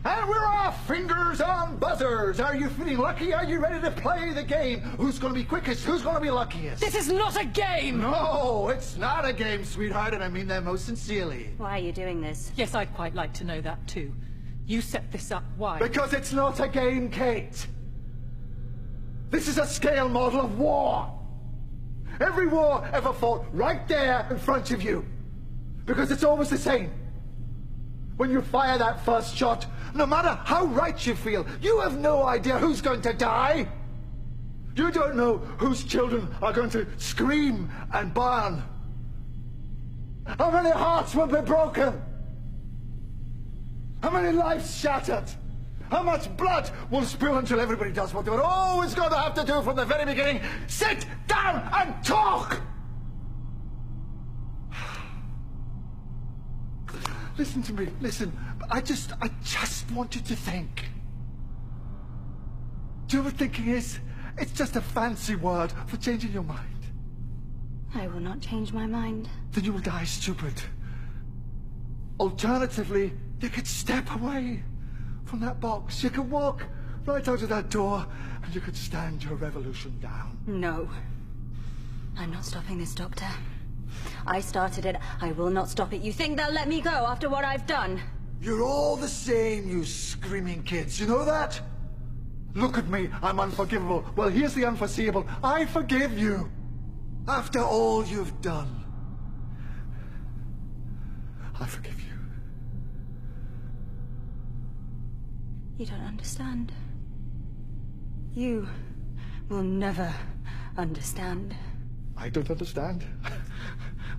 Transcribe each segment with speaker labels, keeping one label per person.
Speaker 1: And we're off! Fingers on buzzers! Are you feeling lucky? Are you ready to play the game? Who's gonna be quickest? Who's gonna be luckiest?
Speaker 2: This is not a game!
Speaker 1: No, it's not a game, sweetheart, and I mean that most sincerely.
Speaker 3: Why are you doing this?
Speaker 2: Yes, I'd quite like to know that too. You set this up, why?
Speaker 1: Because it's not a game, Kate. This is a scale model of war. Every war ever fought right there in front of you. Because it's always the same. When you fire that first shot, no matter how right you feel, you have no idea who's going to die. You don't know whose children are going to scream and burn. How many hearts will be broken? How many lives shattered? How much blood will spill until everybody does what they were always going to have to do from the very beginning? Sit down and talk! Listen to me, listen. I just want you to think. Do you know what thinking is? It's just a fancy word for changing your mind.
Speaker 3: I will not change my mind.
Speaker 1: Then you will die stupid. Alternatively, you could step away from that box. You could walk right out of that door, and you could stand your revolution down.
Speaker 3: No. I'm not stopping this, Doctor. I started it. I will not stop it. You think they'll let me go after what I've done?
Speaker 1: You're all the same, you screaming kids. You know that? Look at me. I'm unforgivable. Well, here's the unforeseeable. I forgive you. After all you've done. I forgive you.
Speaker 3: You don't understand. You will never understand.
Speaker 1: I don't understand?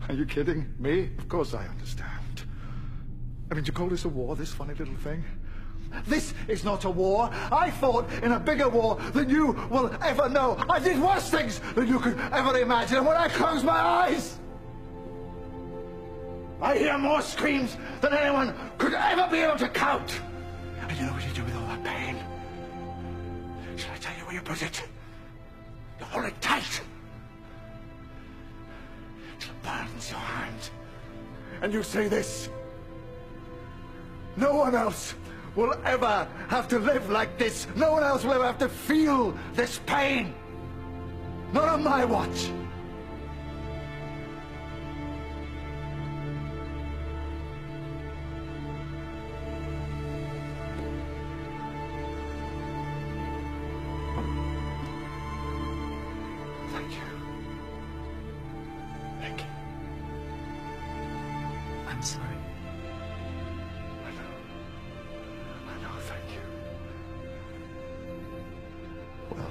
Speaker 1: Are you kidding me? Of course I understand. I mean, you call this a war, this funny little thing? This is not a war. I fought in a bigger war than you will ever know. I did worse things than you could ever imagine. And when I close my eyes, I hear more screams than anyone could ever be able to count. And you know what you do with all that pain? Shall I tell you where you put it? You hold it tight. Till it burns your hand. And you say this. No one else will ever have to live like this. No one else will ever have to feel this pain. Not on my watch. Thank you. Thank you.
Speaker 2: I'm sorry.
Speaker 1: I know, thank you. Well,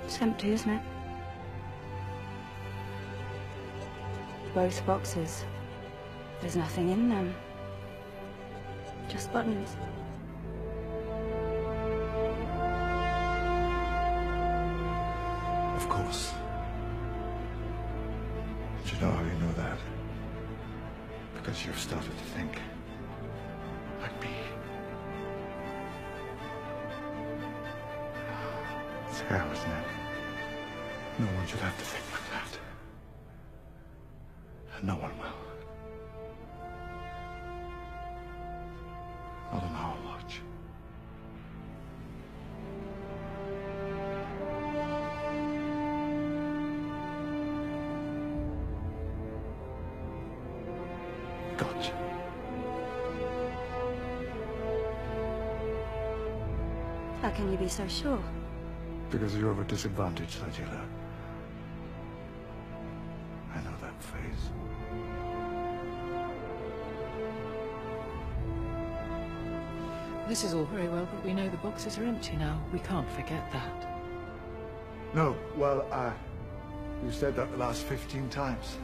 Speaker 3: It's empty, isn't it? Both boxes. There's nothing in them. Just buttons.
Speaker 1: of course. Do you know how you know that? Because you've started to think like me. It's hell, isn't it? No one should have to think like that. And no one will. Not on our watch. Gotcha.
Speaker 3: How can you be so sure?
Speaker 1: Because you're of a disadvantage, Legendado. I know that phrase.
Speaker 2: This is all very well, but we know the boxes are empty now. We can't forget that.
Speaker 1: No, well, you said that the last 15 times.